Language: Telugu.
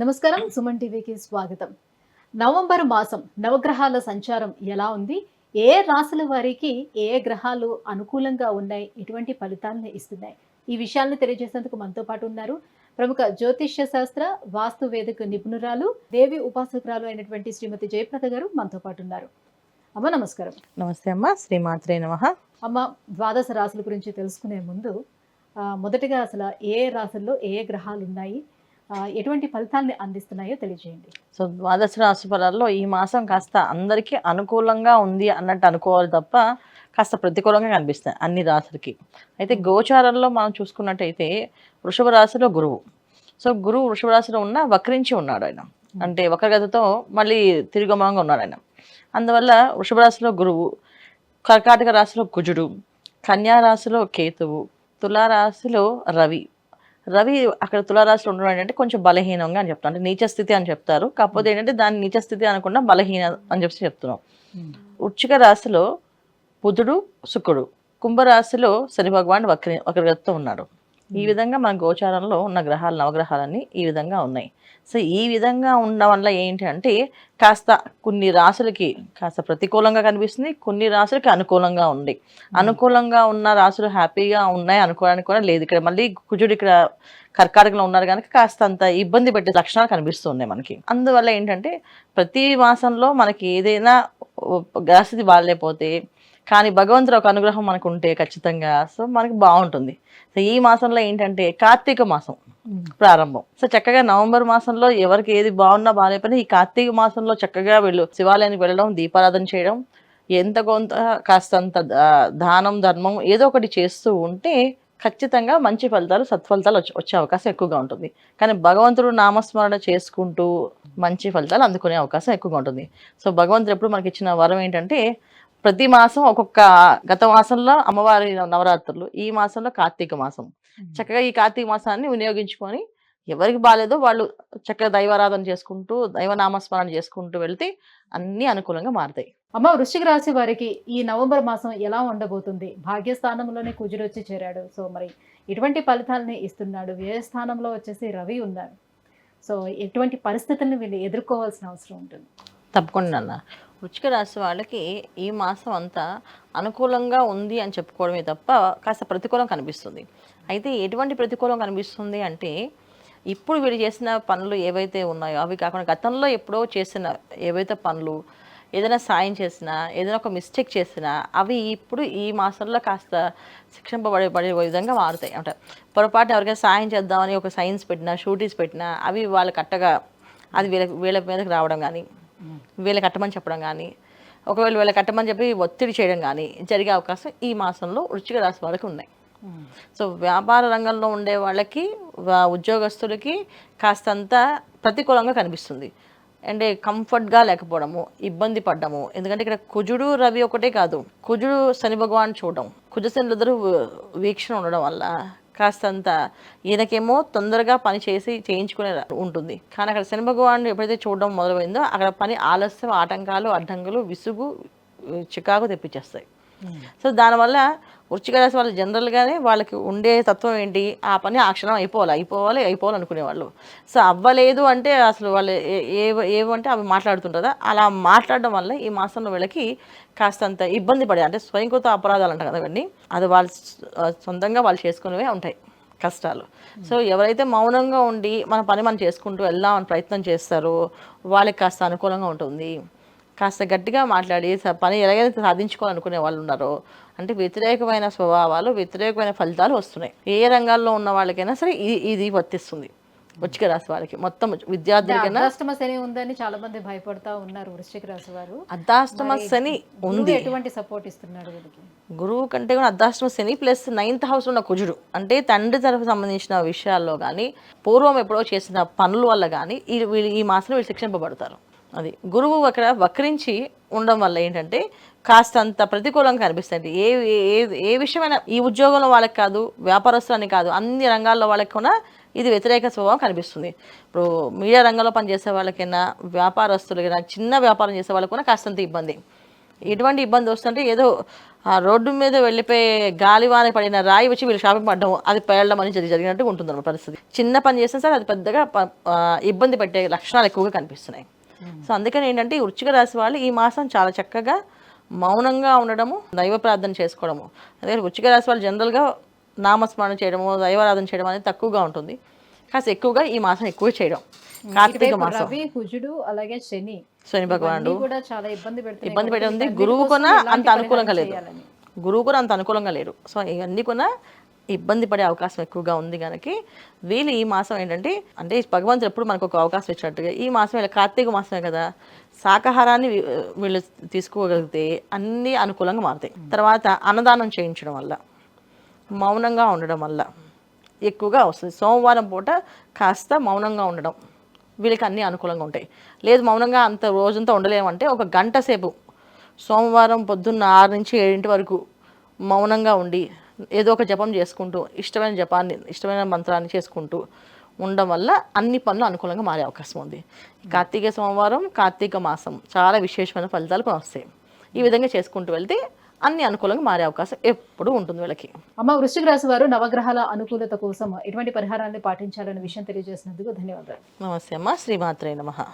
నమస్కారం. సుమన్ టీవీకి స్వాగతం. నవంబర్ మాసం నవగ్రహాల సంచారం ఎలా ఉంది? ఏ రాశుల వారికి ఏ గ్రహాలు అనుకూలంగా ఉన్నాయి? ఎటువంటి ఫలితాలను ఇస్తున్నాయి? ఈ విషయాలను తెలియజేసేందుకు మనతో పాటు ఉన్నారు ప్రముఖ జ్యోతిష్య శాస్త్ర వాస్తు వేదిక నిపుణురాలు, దేవి ఉపాసకురాలు అయినటువంటి శ్రీమతి జయప్రద గారు మనతో పాటు ఉన్నారు. అమ్మ నమస్కారం. నమస్తే అమ్మ. శ్రీమాత్రే నమః. అమ్మ, ద్వాదశ రాశుల గురించి తెలుసుకునే ముందు మొదటగా అసలు ఏ రాశుల్లో ఏ గ్రహాలు ఉన్నాయి, ఎటువంటి ఫలితాన్ని అందిస్తున్నాయో తెలియజేయండి. సో ద్వాదశ రాశి ఫలాల్లో ఈ మాసం కాస్త అందరికీ అనుకూలంగా ఉంది అన్నట్టు అనుకోవాలి తప్ప కాస్త ప్రతికూలంగా కనిపిస్తాయి అన్ని రాశులకి. అయితే గోచారంలో మనం చూసుకున్నట్టయితే వృషభ రాశిలో గురువు. సో గురువు వృషభ రాశిలో ఉన్న వక్రించి ఉన్నాడు ఆయన, అంటే వక్రగతితో మళ్ళీ తిరుగుమంగా ఉన్నాడు ఆయన. అందువల్ల వృషభ రాశిలో గురువు, కర్కాటక రాశిలో కుజుడు, కన్యా రాశిలో కేతువు, తులారాశిలో రవి. రవి అక్కడ తులారాశిలో ఉండడం ఏంటంటే కొంచెం బలహీనంగా అని చెప్తాను, అంటే నీచ స్థితి అని చెప్తారు. కాకపోతే ఏంటంటే దాన్ని నీచ స్థితి అనకుండా బలహీన అని చెప్పి చెప్తున్నాం. వృశ్చిక రాశిలో బుధుడు, శుక్రుడు, కుంభరాశిలో శని భగవాన్ వక్రగతితో ఉన్నాడు. ఈ విధంగా మన గోచారంలో ఉన్న గ్రహాలు, నవగ్రహాలన్నీ ఈ విధంగా ఉన్నాయి. సో ఈ విధంగా ఉండడం వల్ల ఏంటి అంటే కాస్త కొన్ని రాశులకి కాస్త ప్రతికూలంగా కనిపిస్తుంది, కొన్ని రాశులకి అనుకూలంగా ఉంది. అనుకూలంగా ఉన్న రాశులు హ్యాపీగా ఉన్నాయి అనుకోవడానికి కూడా లేదు. ఇక్కడ మళ్ళీ కుజుడు ఇక్కడ కర్కాటకంలో ఉన్నారు కనుక కాస్త అంత ఇబ్బంది పెట్టే లక్షణాలు కనిపిస్తున్నాయి మనకి. అందువల్ల ఏంటంటే ప్రతి మాసంలో మనకి ఏదైనా గ్రహస్థితి బాగాలేకపోతే కానీ భగవంతుడు ఒక అనుగ్రహం మనకు ఉంటే ఖచ్చితంగా సో మనకి బాగుంటుంది. సో ఈ మాసంలో ఏంటంటే కార్తీక మాసం ప్రారంభం. సో చక్కగా నవంబర్ మాసంలో ఎవరికి ఏది బాగున్నా బాగాలేకపోయినా ఈ కార్తీక మాసంలో చక్కగా వీళ్ళు శివాలయానికి వెళ్ళడం, దీపారాధన చేయడం, ఎంత కొంత కాస్తంత దానం ధర్మం ఏదో ఒకటి చేస్తూ ఉంటే ఖచ్చితంగా మంచి ఫలితాలు, సత్ఫలితాలు వచ్చే అవకాశం ఎక్కువగా ఉంటుంది. కానీ భగవంతుడు నామస్మరణ చేసుకుంటూ మంచి ఫలితాలు అందుకునే అవకాశం ఎక్కువగా ఉంటుంది. సో భగవంతుడు ఎప్పుడు మనకి ఇచ్చిన వరం ఏంటంటే ప్రతి మాసం ఒక్కొక్క, గత మాసంలో అమ్మవారి నవరాత్రులు, ఈ మాసంలో కార్తీక మాసం. చక్కగా ఈ కార్తీక మాసాన్ని వినియోగించుకొని ఎవరికి బాగాలేదో వాళ్ళు చక్కగా దైవారాధన చేసుకుంటూ, దైవనామస్మరణ చేసుకుంటూ వెళ్తే అన్ని అనుకూలంగా మారుతాయి. అమ్మ, వృశ్చిక రాశి వారికి ఈ నవంబర్ మాసం ఎలా ఉండబోతుంది? భాగ్యస్థానంలోనే కుజుడు వచ్చి చేరాడు. సో మరి ఎటువంటి ఫలితాలని ఇస్తున్నాడు? వ్యయస్థానంలో వచ్చేసి రవి ఉన్నారు. సో ఎటువంటి పరిస్థితులను వీళ్ళు ఎదుర్కోవాల్సిన అవసరం ఉంటుంది? తప్పకుండా అన్న. వృశ్చిక రాశి వాళ్ళకి ఈ మాసం అంతా అనుకూలంగా ఉంది అని చెప్పుకోవడమే తప్ప కాస్త ప్రతికూలం కనిపిస్తుంది. అయితే ఎటువంటి ప్రతికూలం కనిపిస్తుంది అంటే ఇప్పుడు వీళ్ళు చేసిన పనులు ఏవైతే ఉన్నాయో అవి కాకుండా గతంలో ఎప్పుడో చేసిన ఏవైతే పనులు, ఏదైనా సాయం చేసినా, ఏదైనా ఒక మిస్టేక్ చేసినా అవి ఇప్పుడు ఈ మాసంలో కాస్త శిక్షింపబడే విధంగా మారుతాయి. అంటే పొరపాటు ఎవరికైనా సాయం చేద్దామని ఒక సైన్స్ పెట్టినా, షూటీస్ పెట్టినా అవి వాళ్ళ కట్టగా అది వీళ్ళ మీదకి రావడం కానీ, వీళ్ళకి కట్టమని చెప్పడం కానీ, ఒకవేళ వీళ్ళకి కట్టమని చెప్పి ఒత్తిడి చేయడం కానీ జరిగే అవకాశం ఈ మాసంలో వృశ్చిక రాశి వాళ్ళకి ఉన్నాయి. సో వ్యాపార రంగంలో ఉండే వాళ్ళకి, ఉద్యోగస్తులకి కాస్తంత ప్రతికూలంగా కనిపిస్తుంది. అంటే కంఫర్ట్గా లేకపోవడము, ఇబ్బంది పడ్డము. ఎందుకంటే ఇక్కడ కుజుడు రవి ఒకటే కాదు, కుజుడు శని భగవాన్ చూడడం, కుజశనులు ఇద్దరు వీక్షణ ఉండడం వల్ల కాస్తంత ఈయనకేమో తొందరగా పని చేయించుకునే ఉంటుంది. కానీ అక్కడ శని భగవాన్ ఎప్పుడైతే చూడడం మొదలైందో అక్కడ పని ఆలస్యం, ఆటంకాలు, అడ్డంకులు, విసుగు, చికాకు తెప్పించేస్తాయి. సో దానివల్ల వృశ్చిక రాశి వాళ్ళు జనరల్గానే వాళ్ళకి ఉండే తత్వం ఏంటి, ఆ పని ఆ క్షణం అయిపోవాలనుకునేవాళ్ళు. సో అవ్వలేదు అంటే అసలు వాళ్ళు ఏవంటే అవి మాట్లాడుతుంటారా, అలా మాట్లాడడం వల్ల ఈ మాసంలో వీళ్ళకి కాస్తంత ఇబ్బంది పడే, అంటే స్వయంకృత అపరాధాలు అంటారు కదండి, అది వాళ్ళు సొంతంగా వాళ్ళు చేసుకునేవే ఉంటాయి కష్టాలు. సో ఎవరైతే మౌనంగా ఉండి మన పని మనం చేసుకుంటూ వెళ్దామని ప్రయత్నం చేస్తారో వాళ్ళకి కాస్త అనుకూలంగా ఉంటుంది. కాస్త గట్టిగా మాట్లాడి పని ఎలాగైతే సాధించుకోవాలనుకునే వాళ్ళు ఉన్నారో, అంటే వ్యతిరేకమైన స్వభావాలు, వ్యతిరేకమైన ఫలితాలు వస్తున్నాయి. ఏ రంగాల్లో ఉన్న వాళ్ళకైనా సరే ఇది వర్తిస్తుంది వృశ్చిక రాశి వాళ్ళకి. మొత్తం విద్యార్థులకైనా అర్ధాష్టమ శని ఉందని చాలా మంది భయపడతా ఉన్నారు వృశ్చిక రాశి వారు. అర్ధాష్టమ శని ఉంది. ఎటువంటి సపోర్ట్ ఇస్తున్నాడు వీళ్ళకి? గురువు కంటే కూడా అర్ధాష్టమ శని ప్లస్ 9th హౌస్ ఉన్న కుజుడు, అంటే తండ్రి తరఫు సంబంధించిన విషయాల్లో కానీ, పూర్వం ఎప్పుడో చేసిన పనుల వల్ల కానీ ఈ మాసంలో వీళ్ళు శిక్షింపబడతారు. అది గురువు అక్కడ వక్రించి ఉండడం వల్ల ఏంటంటే కాస్తంత ప్రతికూలంగా కనిపిస్తుంది. ఏ విషయమైనా ఈ ఉద్యోగంలో వాళ్ళకి కాదు, వ్యాపారస్తులని కాదు, అన్ని రంగాల్లో వాళ్ళకి కూడా ఇది వ్యతిరేక స్వభావం కనిపిస్తుంది. ఇప్పుడు మీడియా రంగంలో పనిచేసే వాళ్ళకైనా, వ్యాపారస్తులకైనా, చిన్న వ్యాపారం చేసే వాళ్ళకి కూడా కాస్తంత ఇబ్బంది. ఎటువంటి ఇబ్బంది వస్తుంటే ఏదో ఆ రోడ్డు మీద వెళ్ళిపోయే గాలివాన పడిన రాయి వచ్చి వీళ్ళు షాపింగ్ పడడం, అది పేలడం అనేది జరిగినట్టు ఉంటుంది పరిస్థితి. చిన్న పని చేస్తే సార్ అది పెద్దగా ఇబ్బంది పెట్టే లక్షణాలు ఎక్కువగా కనిపిస్తున్నాయి. సో అందుకని ఏంటంటే ఈ వృశ్చిక రాశి వాళ్ళు ఈ మాసం చాలా చక్కగా మౌనంగా ఉండడము, దైవ ప్రార్థన చేసుకోవడము. అదే వృశ్చిక రాశి వాళ్ళు జనరల్గా నామస్మరణ చేయడము, దైవారాధన చేయడం అనేది తక్కువగా ఉంటుంది. కాస్త ఎక్కువగా ఈ మాసం ఎక్కువ చేయడం. కార్తీక ఇటువైపు మాసం రవి కుజుడు అలాగే శని శని భగవానుడు ఇవన్నీ కూడా చాలా ఇబ్బంది పెడుతున్నాయి ఇబ్బంది కాబట్టి పెట్టింది. వీటన్నిటి గురువు కోసం కూడా ఎలాంటి అంత అనుకూలంగా పరిహారం లేదు. చేయాలని? గురువు కూడా అంత అనుకూలంగా లేరు. సో ఇవన్నీ కూడా ఇబ్బంది పడే అవకాశం ఎక్కువగా ఉంది కనుక వీళ్ళు ఈ మాసం ఏంటంటే, అంటే భగవంతుడు ఎప్పుడు మనకు ఒక అవకాశం ఇచ్చినట్టుగా ఈ మాసం ఇలా కార్తీక మాసమే కదా, శాకాహారాన్ని వీళ్ళు తీసుకోగలిగితే అన్నీ అనుకూలంగా మారుతాయి. తర్వాత అన్నదానం చేయించడం వల్ల, మౌనంగా ఉండడం వల్ల ఎక్కువగా వస్తుంది. సోమవారం పూట కాస్త మౌనంగా ఉండడం వీళ్ళకి అన్నీ అనుకూలంగా ఉంటాయి. లేదు మౌనంగా అంత రోజంతా ఉండలేమంటే ఒక గంట సేపు సోమవారం పొద్దున్న 6 నుంచి 7 వరకు మౌనంగా ఉండి ఏదో ఒక జపం చేసుకుంటూ ఇష్టమైన జపాన్ని, ఇష్టమైన మంత్రాన్ని చేసుకుంటూ ఉండడం వల్ల అన్ని పనులు అనుకూలంగా మారే అవకాశం ఉంది. కార్తీక సోమవారం, కార్తీక మాసం చాలా విశేషమైన ఫలితాలు వస్తాయి. ఈ విధంగా చేసుకుంటూ వెళ్తే అన్ని అనుకూలంగా మారే అవకాశం ఎప్పుడూ ఉంటుంది వీళ్ళకి. అమ్మ, వృశ్చిక రాశి వారు నవగ్రహాల అనుకూలత కోసం ఎటువంటి పరిహారాన్ని పాటించాలనే విషయం తెలియజేసినందుకు ధన్యవాదాలు. నమస్తే అమ్మ. శ్రీమాత్రే నమః.